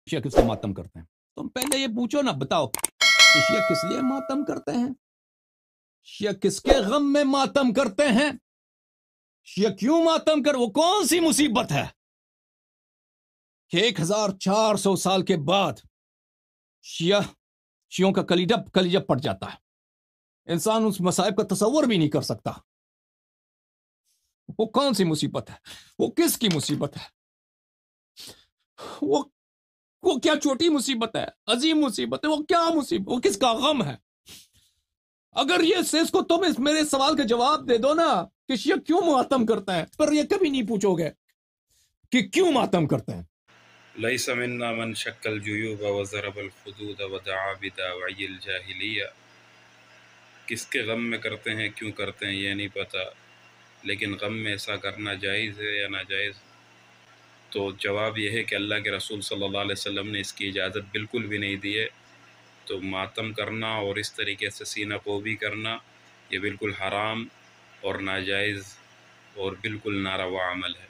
शिया किस लिए मातम करते हैं? तुम पहले ये पूछो ना, बताओ कि शिया किस लिए मातम करते हैं? शिया किसके गम में मातम करते हैं? शिया क्यों मातम कर, वो कौन सी मुसीबत है कि 1400 साल के बाद शियों का कलीजा कलीजा पड़ जाता है? इंसान उस मसाइब का तसव्वुर भी नहीं कर सकता। वो कौन सी मुसीबत है? वो किसकी मुसीबत है? वो वो क्या छोटी मुसीबत है, अजीम मुसीबत है? वो क्या मुसीबत, वो किसका गम है? अगर ये इसको तुम इस मेरे सवाल का जवाब दे दो ना कि शिया क्यों मातम करते हैं, पर ये कभी नहीं पूछोगे कि क्यों मातम करते हैं। लैसा मिन्ना मन शक्कल जुयूब व ज़रबल खुदूद व दआ बिदावाइल जाहिलिया। किसके गम में करते हैं, क्यों करते हैं ये नहीं पता, लेकिन गम में ऐसा करना जायज़ है या नाजायज़? तो जवाब यह है कि अल्लाह के रसूल सल्लल्लाहु अलैहि वसल्लम ने इसकी इजाज़त बिल्कुल भी नहीं दी है। तो मातम करना और इस तरीके से सीना कोबी करना ये बिल्कुल हराम और नाजायज़ और बिल्कुल नारवा अमल है।